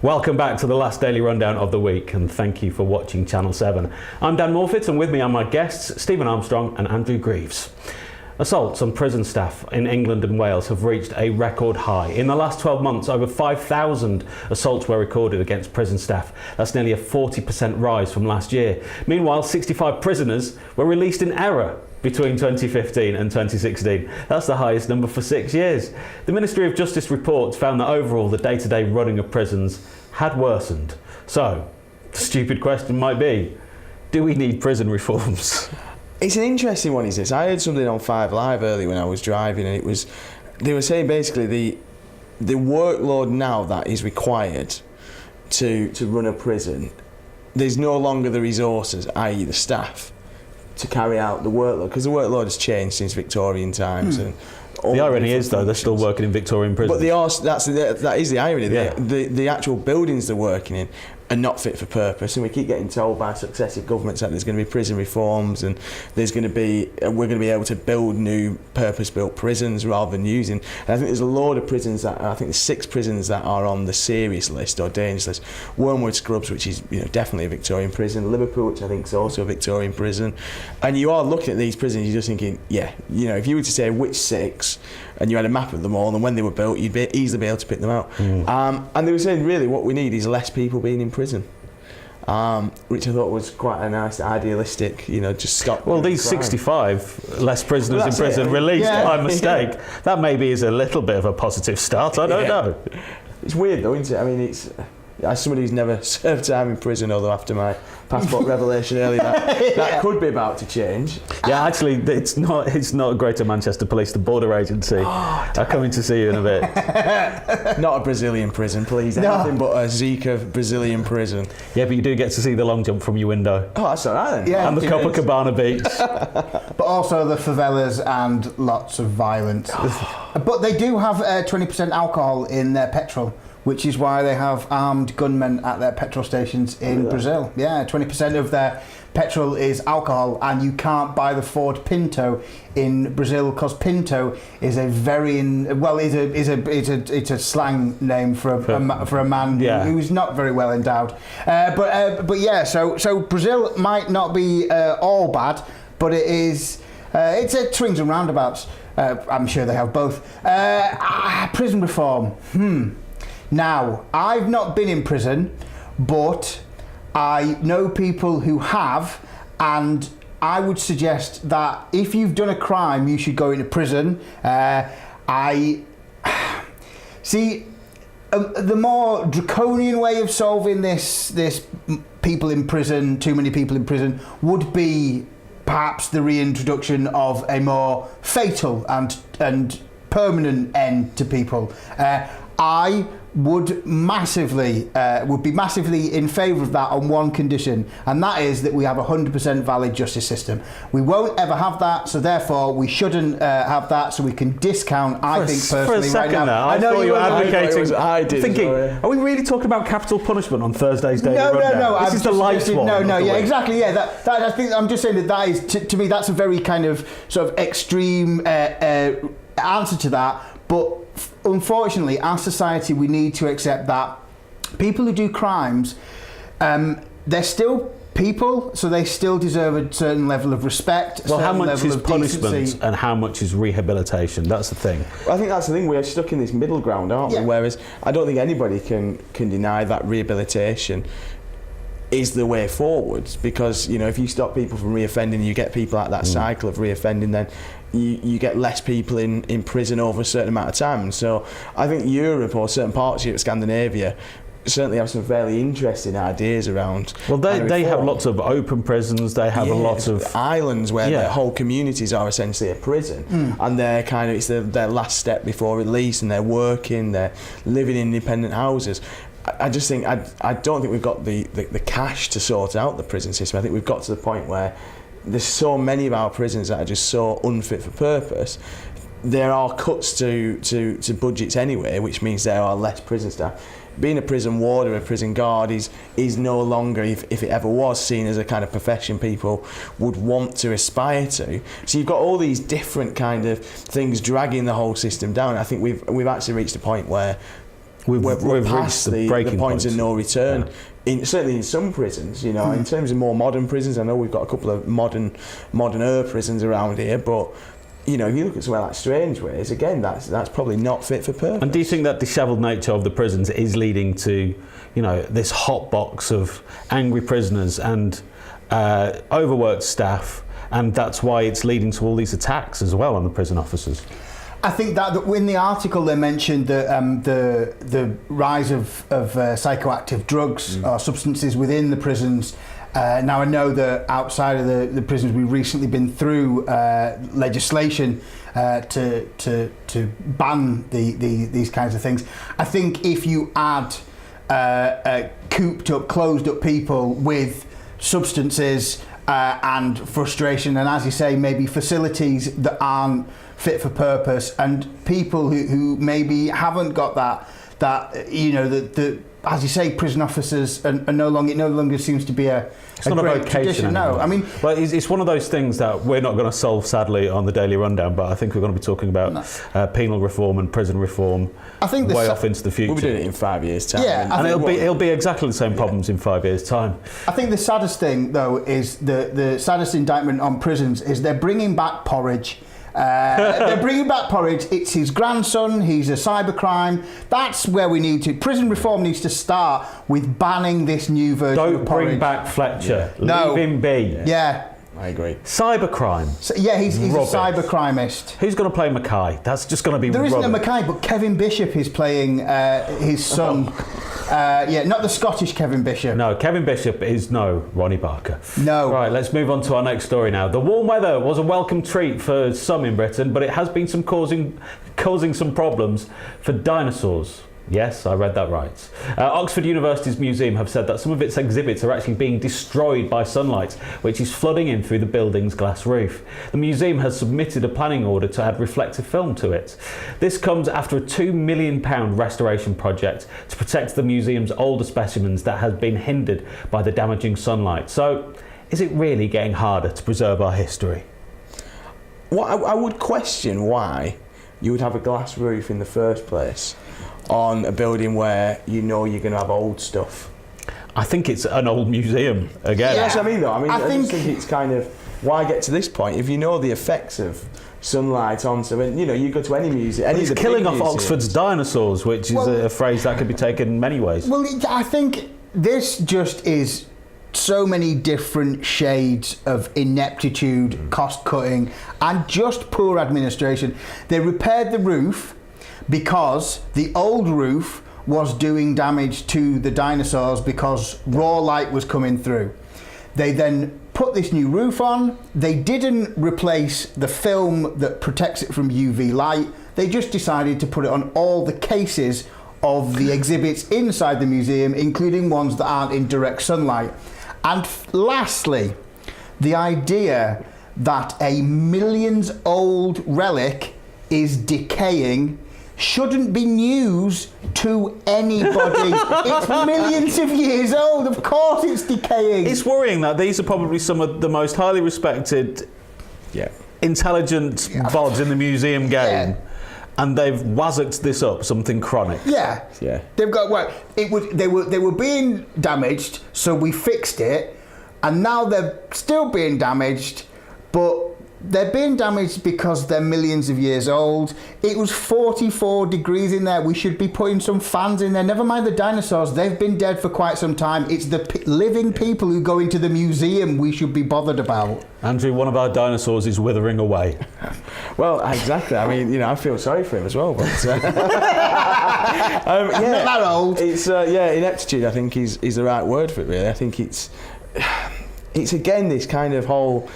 Welcome back to the last daily rundown of the week, and thank you for watching Channel 7. I'm Dan Morfitt, and with me are my guests, Stephen Armstrong and Andrew Greaves. Assaults on prison staff in England and Wales have reached a record high. In the last 12 months, over 5,000 assaults were recorded against prison staff. That's nearly a 40% rise from last year. Meanwhile, 65 prisoners were released in error between 2015 and 2016. That's the highest number for 6 years. The Ministry of Justice reports found that overall the day-to-day running of prisons had worsened. So, the stupid question might be, do we need prison reforms? It's an interesting one, is this? I heard something on 5 Live earlier when I was driving, and they were saying basically the workload now that is required to run a prison, there's no longer the resources, i.e. the staff, to carry out the workload, because the workload has changed since Victorian times. And the irony is, though, they're still working in Victorian prisons. But that is the irony. Yeah. The actual buildings they're working in are not fit for purpose, and we keep getting told by successive governments that there's going to be prison reforms, and we're going to be able to build new purpose-built prisons rather than using. And I think there's a load of prisons that I think there's 6 prisons that are on the serious list or dangerous list. Wormwood Scrubs, which is definitely a Victorian prison. Liverpool, which I think is also a Victorian prison. And you are looking at these prisons, you're just thinking, if you were to say which 6, and you had a map of them all, and when they were built, you'd easily be able to pick them out. And they were saying, really, what we need is less people being in prison, which I thought was quite a nice, idealistic, just stop. Well, these crime. 65 less prisoners in prison released by mistake, that maybe is a little bit of a positive start, I don't know. It's weird though, isn't it? I mean, it's... As somebody who's never served time in prison, although after my passport revelation earlier, that could be about to change. Yeah, actually, it's not Greater Manchester Police, the border agency are coming to see you in a bit. Not a Brazilian prison, please. No. Anything but a Zika Brazilian prison. Yeah, but you do get to see the long jump from your window. Oh, that's all right then. Yeah, and the Copacabana beach. But also the favelas and lots of violence. But they do have 20% alcohol in their petrol, which is why they have armed gunmen at their petrol stations in Brazil. Yeah, 20% of their petrol is alcohol, and you can't buy the Ford Pinto in Brazil because Pinto is a it's a slang name for a man who's not very well endowed. But yeah, so Brazil might not be all bad, but it is. It's a swings and roundabouts. I'm sure they have both. Prison reform. Now, I've not been in prison, but I know people who have, and I would suggest that if you've done a crime, you should go into prison. The more draconian way of solving this people in prison, too many people in prison, would be perhaps the reintroduction of a more fatal and permanent end to people. I would be massively in favour of that on one condition, and that is that we have a 100% valid justice system. We won't ever have that, so therefore we shouldn't have that, so we can discount, I think personally, for a second right now. I thought you were advocating. I did. Thinking, are we really talking about capital punishment on Thursday's Daily Rundown? No. This is the light one. No, yeah, exactly. Yeah, that I think I'm just saying that is to me that's a very kind of sort of extreme answer to that, but. Unfortunately, our society, we need to accept that people who do crimes, they're still people, so they still deserve a certain level of respect. Well, how much is punishment and how much is rehabilitation? That's the thing. Well, I think that's the thing. We're stuck in this middle ground, aren't we? Whereas I don't think anybody can deny that rehabilitation is the way forwards, because if you stop people from reoffending, you get people out that cycle of reoffending, then you get less people in prison over a certain amount of time. And so I think Europe, or certain parts of Europe, Scandinavia, certainly have some fairly interesting ideas around. Well, they have lots of open prisons. They have a lot of islands where their whole communities are essentially a prison, and they're it's their last step before release, and they're working, they're living in independent houses. I just think I don't think we've got the cash to sort out the prison system. I think we've got to the point where there's so many of our prisons that are just so unfit for purpose. There are cuts to budgets anyway, which means there are less prison staff. Being a prison ward or a prison guard is no longer, if it ever was, seen as a kind of profession people would want to aspire to. So you've got all these different kind of things dragging the whole system down. I think we've actually reached a point where we're past reached the point of no return. Certainly in some prisons, in terms of more modern prisons, I know we've got a couple of moderner prisons around here, but if you look at somewhere like Strangeways, again, that's probably not fit for purpose. And do you think that dishevelled nature of the prisons is leading to, this hot box of angry prisoners and overworked staff, and that's why it's leading to all these attacks as well on the prison officers? I think that in the article they mentioned that the rise of psychoactive drugs or substances within the prisons. Now I know that outside of the prisons we've recently been through legislation to ban these kinds of things. I think if you add cooped up, closed up people with substances and frustration, and as you say, maybe facilities that aren't fit for purpose, and people who maybe haven't got that as you say, prison officers are no longer. It no longer seems to be a not great a vocation tradition. anymore. No, I mean, well, it's one of those things that we're not going to solve, sadly, on the Daily Rundown. But I think we're going to be talking about penal reform and prison reform. I think way off into the future. We'll be doing it in 5 years' time. Yeah, and it'll be exactly the same problems in 5 years' time. I think the saddest thing, though, is the saddest indictment on prisons is they're bringing back porridge. They're bringing back porridge. It's his grandson. He's a cybercrime. That's where we need to. Prison reform needs to start with banning this new version of porridge. Don't bring back Fletcher. Yeah. No. Leave him be. Yeah. I agree. Cybercrime. So, yeah, he's a cybercrimist. Who's going to play Mackay? That's just going to be There isn't rubbish. a Mackay, but Kevin Bishop is playing his son. Not the Scottish Kevin Bishop. No, Kevin Bishop is no Ronnie Barker. No. Right, let's move on to our next story now. The warm weather was a welcome treat for some in Britain, but it has been causing some problems for dinosaurs. Yes, I read that right. Oxford University's museum have said that some of its exhibits are actually being destroyed by sunlight, which is flooding in through the building's glass roof. The museum has submitted a planning order to add reflective film to it. This comes after a £2 million restoration project to protect the museum's older specimens that has been hindered by the damaging sunlight. So, is it really getting harder to preserve our history? Well, I would question why you would have a glass roof in the first place on a building where you're going to have old stuff. I think it's an old museum again. Yeah, that's what I mean, though. I think just think it's kind of, why get to this point if you know the effects of sunlight on something? You go to any museum. It's killing off Oxford's dinosaurs, which is a phrase that could be taken in many ways. Well, I think this just is so many different shades of ineptitude, cost cutting, and just poor administration. They repaired the roof because the old roof was doing damage to the dinosaurs because raw light was coming through. They then put this new roof on. They didn't replace the film that protects it from UV light. They just decided to put it on all the cases of the exhibits inside the museum, including ones that aren't in direct sunlight. And lastly, the idea that a millions-old relic is decaying shouldn't be news to anybody. It's millions of years old. Of course it's decaying. It's worrying that these are probably some of the most highly respected, intelligent vods in the museum game. Yeah. And they've wazzocked this up, something chronic. Yeah. They've got they were being damaged, so we fixed it, and now they're still being damaged, but they're being damaged because they're millions of years old. It was 44 degrees in there. We should be putting some fans in there. Never mind the dinosaurs. They've been dead for quite some time. It's the living people who go into the museum we should be bothered about. Andrew, one of our dinosaurs is withering away. Well, exactly. I mean, I feel sorry for him as well. But Not that old. It's ineptitude. I think is the right word for it. Really, I think it's again this kind of whole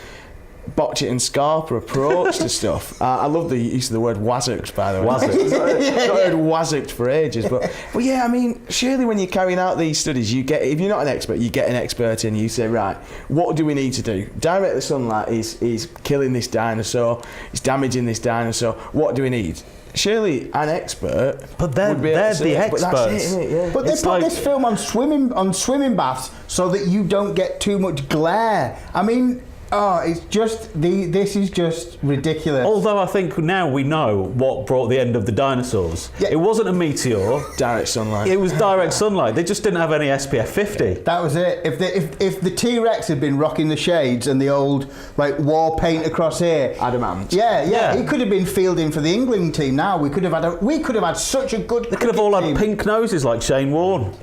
botch it and scarper approach to stuff. I love the use of the word wazzocked, by the way. I've not heard wazzocked for ages, but yeah, I mean, surely when you're carrying out these studies, if you're not an expert, you get an expert in, you say, right, what do we need to do? Direct sunlight is killing this dinosaur, it's damaging this dinosaur, what do we need? Surely an expert, but they're the experts. But that's it, isn't it? Yeah. But they put this film on swimming baths so that you don't get too much glare. I mean, Oh, it's just this is just ridiculous. Although I think now we know what brought the end of the dinosaurs. Yeah. It wasn't a meteor. Direct sunlight. It was direct sunlight. They just didn't have any SPF 50. That was it. If the T-Rex had been rocking the shades and the old like war paint across here, Adamant. yeah, he could have been fielding for the England team. Now we could have had such a good. They could have all team. had pink noses like Shane Warne.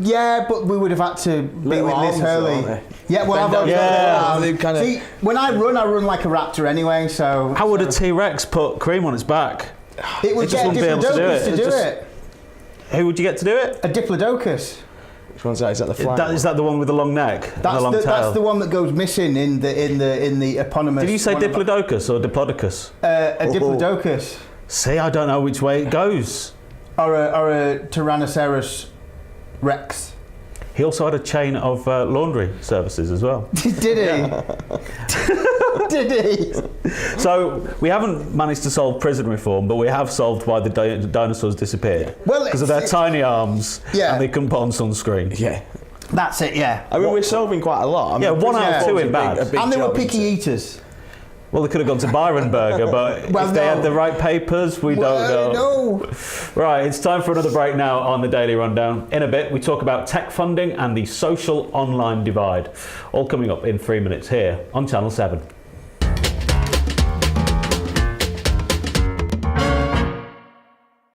Yeah, but we would have had to be Little with Liz arms, Hurley. aren't they? Yeah, well, Bend I've over. They kinda- See, when I run like a raptor anyway. So How would a T-Rex put cream on its back? it would just get wouldn't be able to do Diplodocus it. to It do just- it. Who would you get to do it? A Diplodocus. Which one's that? Is that the fly? Is that the one with the long neck and the long tail? That's the one that goes missing in the eponymous. Did you say one of- Diplodocus or Diplodocus? A Diplodocus See, I don't know which way it goes. or a Tyrannosaurus Rex. He also had a chain of laundry services as well. Did he? Did he? So we haven't managed to solve prison reform, but we have solved why the dinosaurs disappeared. Well, because of their tiny arms, Yeah. and they couldn't put on sunscreen. Yeah. That's it. Yeah. I mean, we're solving quite a lot. I mean, Yeah, 1 out of prison 2 reform's in a bad. big And they were job, picky isn't it? eaters. Well, they could have gone to Byron Burger, but Well, if they no. had the right papers, we don't know. No. Right, it's time for another break now on the Daily Rundown. In a bit, we talk about tech funding and the social online divide. All coming up in 3 minutes here on Channel 7.